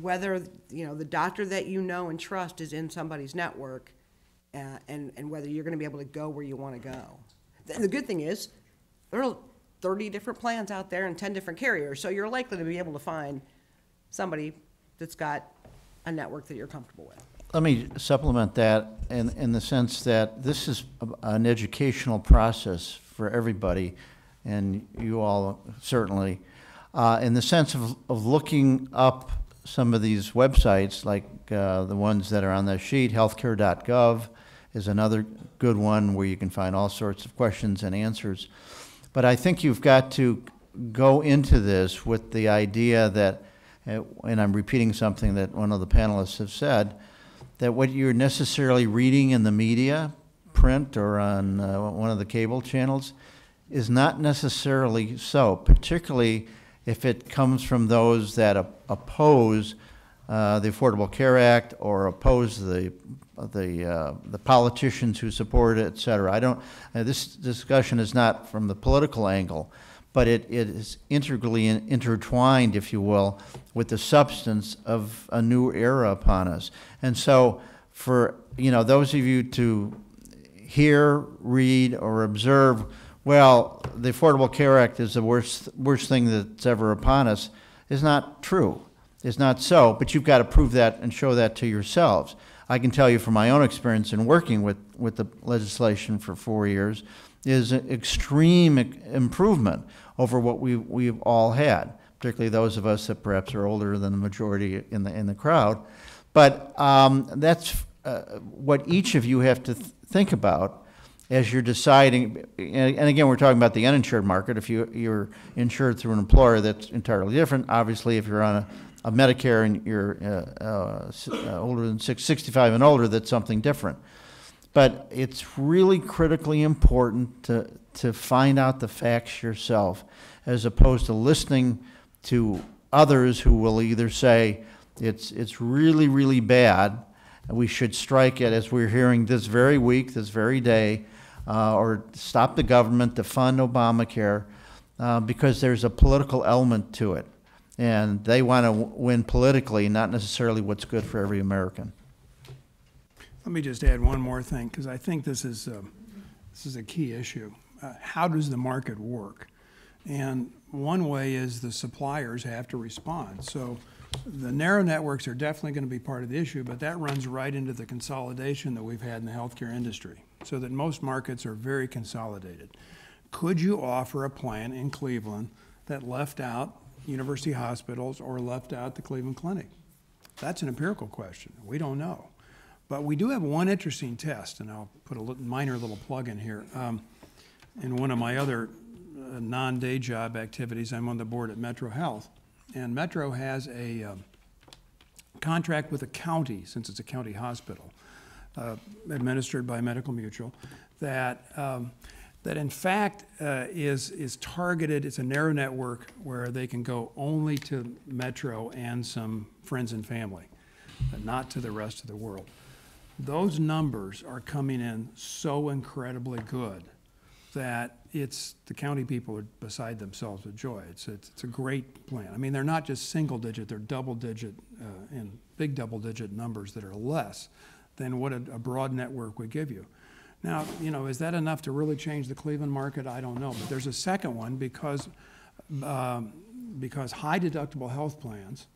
whether the doctor that you know and trust is in somebody's network, and whether you're going to be able to go where you want to go. The good thing is there are 30 different plans out there and 10 different carriers, so you're likely to be able to find somebody that's got a network that you're comfortable with. Let me supplement that in the sense that this is an educational process for everybody, and you all certainly, in the sense of looking up some of these websites, like the ones that are on the sheet. Healthcare.gov is another good one where you can find all sorts of questions and answers. But I think you've got to go into this with the idea that, and I'm repeating something that one of the panelists have said, that what you're necessarily reading in the media, print or on one of the cable channels, is not necessarily so, particularly if it comes from those that oppose the Affordable Care Act or oppose the politicians who support it, et cetera. This discussion is not from the political angle, but it is integrally intertwined, if you will, with the substance of a new era upon us. And so for those of you to hear, read, or observe, well, the Affordable Care Act is the worst thing that's ever upon us, is not true. It's not so, but you've got to prove that and show that to yourselves. I can tell you from my own experience in working with the legislation for 4 years, is an extreme improvement over what we've all had, particularly those of us that perhaps are older than the majority in the crowd. But that's what each of you have to think about as you're deciding. And again, we're talking about the uninsured market. If you're insured through an employer, that's entirely different. Obviously, if you're on a Medicare and you're older than 65 and older, that's something different. But it's really critically important to find out the facts yourself, as opposed to listening to others who will either say it's really, really bad, and we should strike it, as we're hearing this very week, this very day, or stop the government to fund Obamacare, because there's a political element to it. And they want to win politically, not necessarily what's good for every American. Let me just add one more thing, because I think this is a key issue. How does the market work? And one way is the suppliers have to respond. So the narrow networks are definitely going to be part of the issue, but that runs right into the consolidation that we've had in the healthcare industry, so that most markets are very consolidated. Could you offer a plan in Cleveland that left out university hospitals or left out the Cleveland Clinic? That's an empirical question. We don't know. But we do have one interesting test, and I'll put a minor little plug in here. In one of my other non-day job activities, I'm on the board at Metro Health, and Metro has a contract with a county, since it's a county hospital, administered by Medical Mutual, that in fact is targeted. It's a narrow network where they can go only to Metro and some friends and family, but not to the rest of the world. Those numbers are coming in so incredibly good that the county people are beside themselves with joy. It's a great plan. I mean, they're not just single digit, they're double digit and big double digit numbers that are less than what a broad network would give you. Now, you know, is that enough to really change the Cleveland market? I don't know. But there's a second one because high deductible health plans,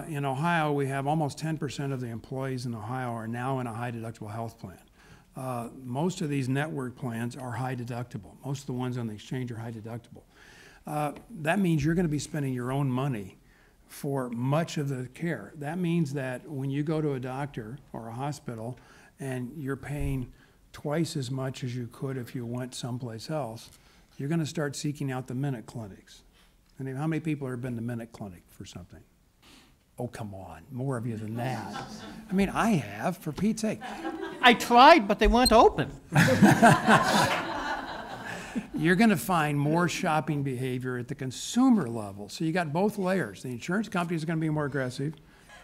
in Ohio, we have almost 10% of the employees in Ohio are now in a high deductible health plan. Most of these network plans are high deductible. Most of the ones on the exchange are high deductible. That means you're going to be spending your own money for much of the care. That means that when you go to a doctor or a hospital and you're paying twice as much as you could if you went someplace else, you're going to start seeking out the minute clinics. And how many people have been to Minute Clinic for something? Oh, come on, more of you than that. I mean, I have, for Pete's sake. I tried, but they weren't open. You're going to find more shopping behavior at the consumer level. So you got both layers. The insurance companies are going to be more aggressive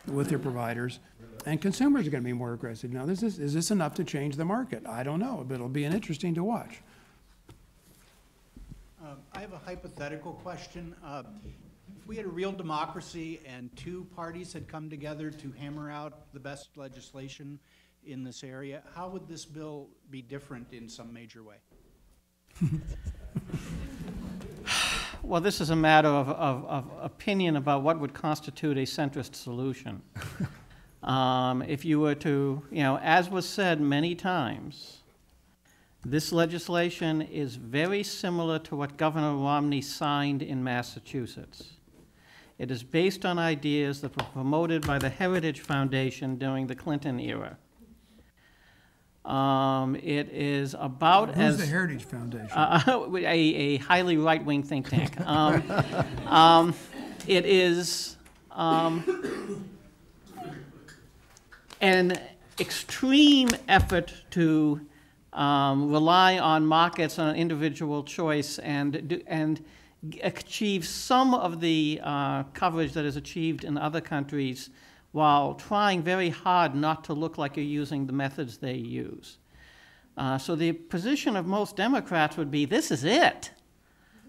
with their providers, and consumers are going to be more aggressive. Now, is this enough to change the market? I don't know, but it'll be interesting to watch. I have a hypothetical question. If we had a real democracy and two parties had come together to hammer out the best legislation in this area, how would this bill be different in some major way? Well, this is a matter of opinion about what would constitute a centrist solution. If you were to, you know, as was said many times, this legislation is very similar to what Governor Romney signed in Massachusetts. It is based on ideas that were promoted by the Heritage Foundation during the Clinton era. It is about Who's the Heritage Foundation? A highly right-wing think tank. It is an extreme effort to rely on markets and on individual choice and achieve some of the coverage that is achieved in other countries while trying very hard not to look like you're using the methods they use. So the position of most Democrats would be, this is it.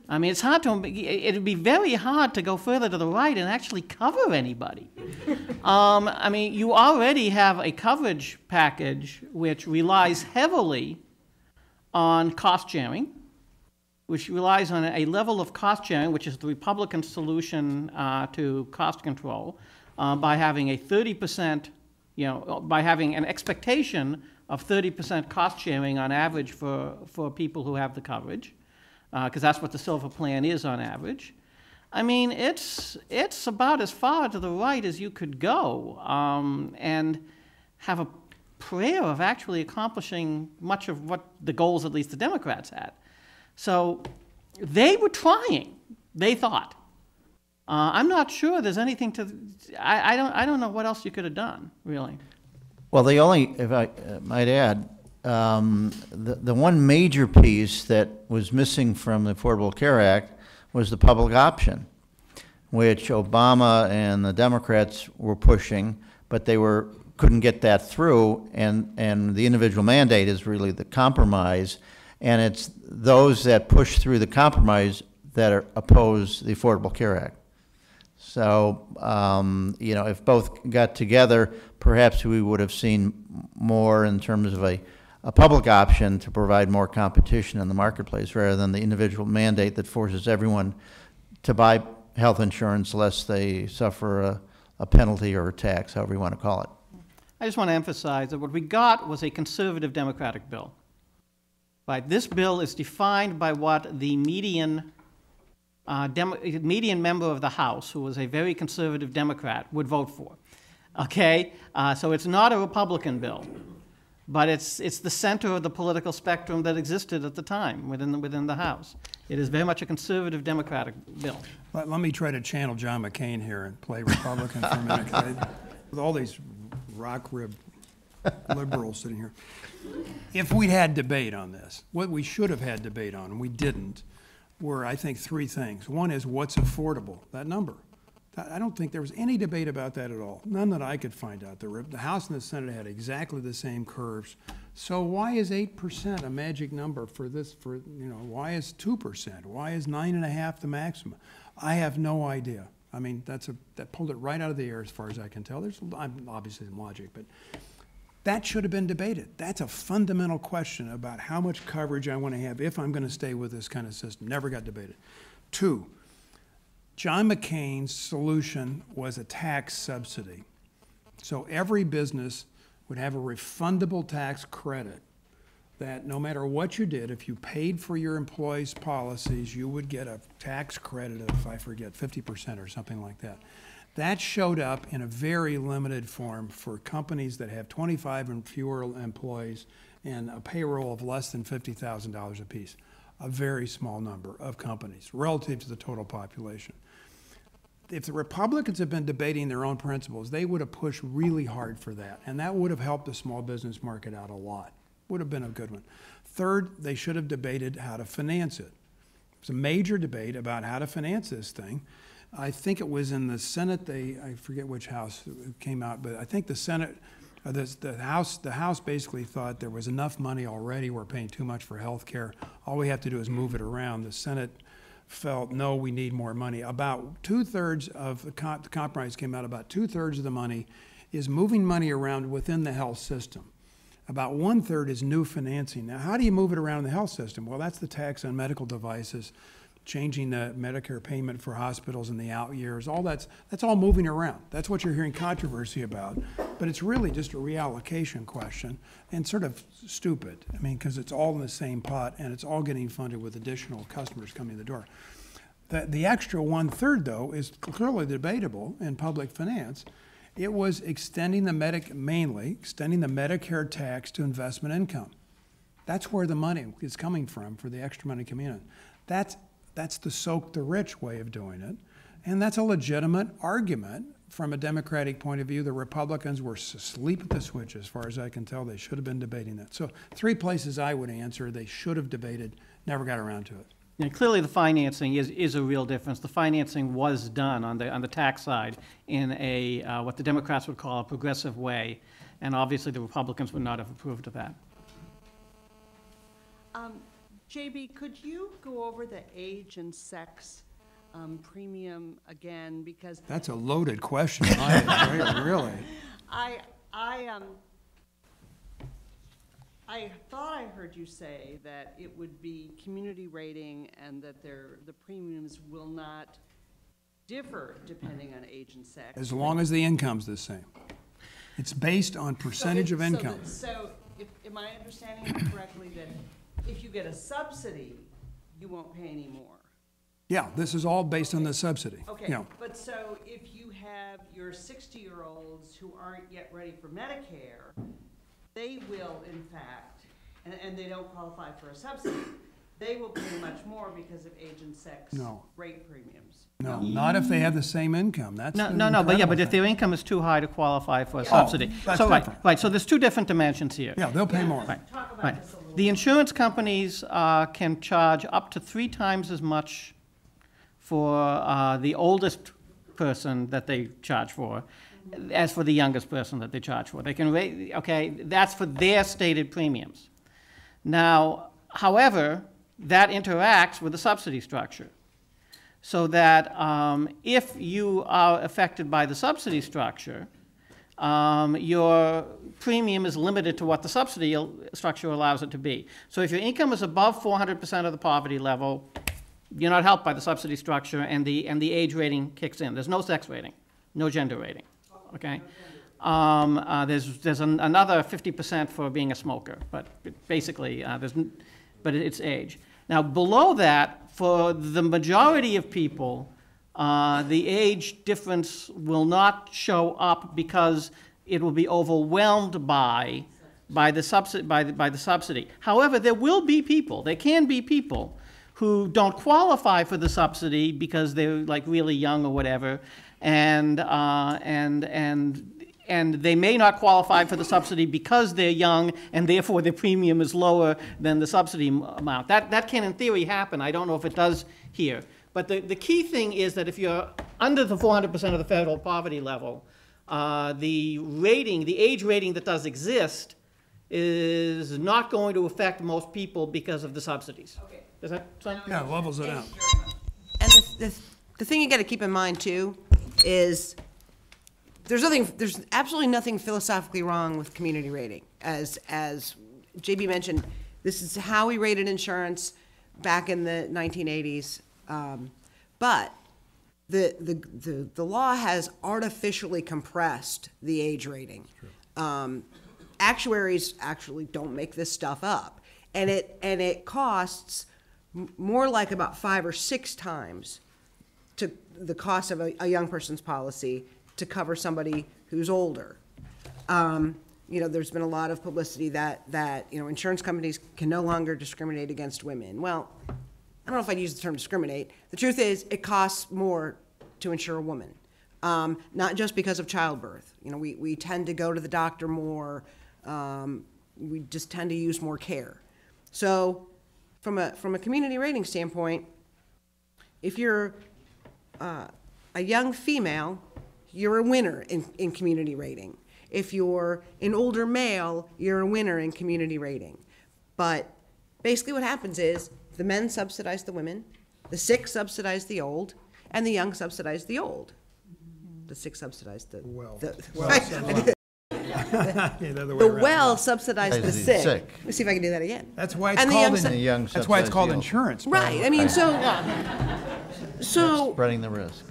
I mean, it's hard to, it'd be very hard to go further to the right and actually cover anybody. I mean, you already have a coverage package which relies heavily on cost sharing, which relies on a level of cost sharing, which is the Republican solution to cost control, by having a 30%, you know, by having an expectation of 30% cost sharing on average for people who have the coverage, because that's what the silver plan is on average. I mean, it's about as far to the right as you could go, and have a prayer of actually accomplishing much of what the goals at least the Democrats had. So they were trying, they thought. I'm not sure there's anything to, I don't know what else you could have done, really. Well, the only, if I might add, the one major piece that was missing from the Affordable Care Act was the public option, which Obama and the Democrats were pushing, but they couldn't get that through, and the individual mandate is really the compromise, and it's those that push through the compromise that oppose the Affordable Care Act. So, you know, if both got together, perhaps we would have seen more in terms of a public option to provide more competition in the marketplace rather than the individual mandate that forces everyone to buy health insurance lest they suffer a penalty or a tax, however you want to call it. I just want to emphasize that what we got was a conservative Democratic bill. Right? This bill is defined by what the median member of the House, who was a very conservative Democrat, would vote for. Okay? So it's not a Republican bill, but it's the center of the political spectrum that existed at the time within the House. It is very much a conservative Democratic bill. Let me try to channel John McCain here and play Republican for a minute. With all these rock-ribbed liberals sitting here. If we'd had debate on this, what we should have had debate on, and we didn't, were, I think, three things. One is what's affordable, that number. I don't think there was any debate about that at all. None that I could find out. The House and the Senate had exactly the same curves. So why is 8% a magic number for this, why is 2%? Why is 9.5% the maximum? I have no idea. I mean, that pulled it right out of the air as far as I can tell. There's obviously some logic, but that should have been debated. That's a fundamental question about how much coverage I want to have if I'm going to stay with this kind of system. Never got debated. 2, John McCain's solution was a tax subsidy. So every business would have a refundable tax credit that no matter what you did, if you paid for your employees' policies, you would get a tax credit of, I forget, 50% or something like that. That showed up in a very limited form for companies that have 25 and fewer employees and a payroll of less than $50,000 apiece. A very small number of companies relative to the total population. If the Republicans had been debating their own principles, they would have pushed really hard for that, and that would have helped the small business market out a lot. Would have been a good one. Third, they should have debated how to finance it. It's a major debate about how to finance this thing. I think it was in the Senate, I forget which house it came out, but I think the Senate, the House basically thought there was enough money already, we're paying too much for health care, all we have to do is move it around. The Senate felt, no, we need more money. About 2/3 of the compromise came out, about 2/3 of the money is moving money around within the health system. About 1/3 is new financing. Now, how do you move it around in the health system? Well, that's the tax on medical devices, changing the Medicare payment for hospitals in the out years. All that's all moving around. That's what you're hearing controversy about. But it's really just a reallocation question and sort of stupid. I mean, because it's all in the same pot and it's all getting funded with additional customers coming to the door. The extra 1/3, though, is clearly debatable in public finance. It was extending mainly extending the Medicare tax to investment income. That's where the money is coming from for the extra money coming in. That's the soak the rich way of doing it. And that's a legitimate argument from a Democratic point of view. The Republicans were asleep at the switch as far as I can tell. They should have been debating that. So 3 places I would answer they should have debated, never got around to it. Yeah, clearly the financing is a real difference. The financing was done on the tax side in a what the Democrats would call a progressive way, and obviously the Republicans would not have approved of that. JB, could you go over the age and sex premium again? Because that's a loaded question. Really. I thought I heard you say that it would be community rating and that the premiums will not differ depending on age and sex. As long as the income's the same. It's based on percentage of income. So am I understanding correctly that if you get a subsidy, you won't pay any more? Yeah, this is all based on the subsidy. Okay, Yeah. but so if you have your 60-year-olds who aren't yet ready for Medicare, they will, in fact, and they don't qualify for a subsidy, they will pay much more because of age and sex rate premiums. No, not if they have the same income. That's but if their income is too high to qualify for a subsidy. That's so different. right, so there's 2 different dimensions here. Yeah, they'll pay more. Talk about Right. this a little The insurance companies can charge up to 3 times as much for the oldest person that they charge for as for the youngest person that they charge for. They can rate, okay, that's for their stated premiums. Now, however, that interacts with the subsidy structure. So that if you are affected by the subsidy structure, your premium is limited to what the subsidy structure allows it to be. So if your income is above 400% of the poverty level, you're not helped by the subsidy structure, and the age rating kicks in. There's no sex rating, no gender rating, okay? There's another 50% for being a smoker, but basically, but it's age. Now, below that, for the majority of people, the age difference will not show up because it will be overwhelmed by the subsidy. However, there can be people who don't qualify for the subsidy because they're like really young or whatever, and they may not qualify for the subsidy because they're young, and therefore their premium is lower than the subsidy amount. That can, in theory, happen. I don't know if it does here. But the key thing is that if you're under the 400% of the federal poverty level, the rating, the age rating that does exist is not going to affect most people because of the subsidies. Okay. Does that sound? Yeah, levels it out. And the thing you got to keep in mind too is there's absolutely nothing philosophically wrong with community rating. As JB mentioned, this is how we rated insurance back in the 1980s. But the law has artificially compressed the age rating. Actuaries actually don't make this stuff up, and it costs more like about 5 or 6 times to the cost of a young person's policy to cover somebody who's older. There's been a lot of publicity that insurance companies can no longer discriminate against women. Well, I don't know if I'd use the term discriminate. The truth is, it costs more to insure a woman, not just because of childbirth. We tend to go to the doctor more. We just tend to use more care. So, from a community rating standpoint, if you're a young female, you're a winner in community rating. If you're an older male, you're a winner in community rating. But basically what happens is the men subsidize the women, the sick subsidize the old, and the young subsidize the old. The sick subsidize the well subsidize the sick. Let me see if I can do that again. That's why it's And the called young that's why it's called insurance. Right. I mean, so Spreading the risk.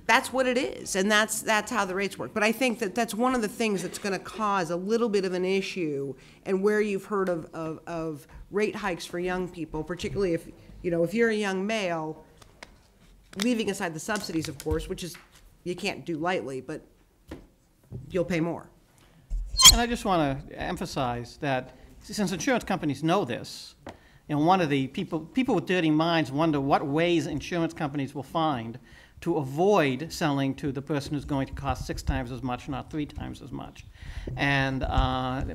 That's what it is, and that's how the rates work. But I think that's one of the things that's going to cause a little bit of an issue, and where you've heard of rate hikes for young people, particularly if you're a young male, leaving aside the subsidies, of course, which is you can't do lightly, but you'll pay more. And I just want to emphasize that since insurance companies know this, one of the people with dirty minds wonder what ways insurance companies will find to avoid selling to the person who's going to cost 6 times as much, not 3 times as much. And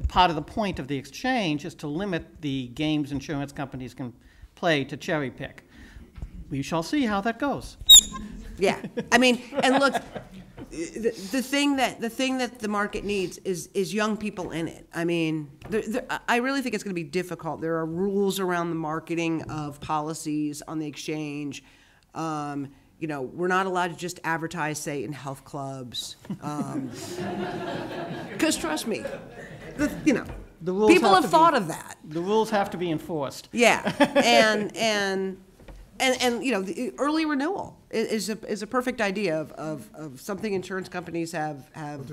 part of the point of the exchange is to limit the games insurance companies can play to cherry pick. We shall see how that goes. Yeah, I mean, and look, the thing that the market needs is young people in it. I mean, I really think it's going to be difficult. There are rules around the marketing of policies on the exchange. We're not allowed to just advertise, say, in health clubs. Because trust me, the rules people have thought of that. The rules have to be enforced. Yeah, and the early renewal is a perfect idea of something insurance companies have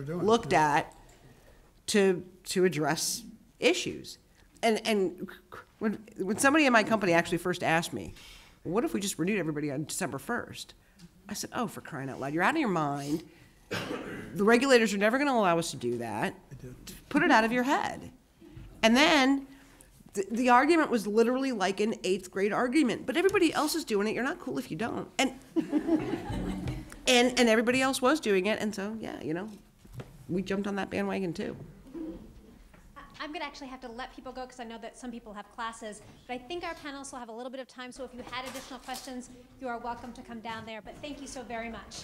looked at to address issues. And when somebody in my company actually first asked me, what if we just renewed everybody on December 1st? I said, oh, for crying out loud, you're out of your mind. The regulators are never going to allow us to do that. Put it out of your head. And then the argument was literally like an 8th grade argument, but everybody else is doing it. You're not cool if you don't. And everybody else was doing it, and so, yeah, we jumped on that bandwagon too. I'm going to actually have to let people go because I know that some people have classes, but I think our panelists will have a little bit of time, so if you had additional questions, you are welcome to come down there. But thank you so very much.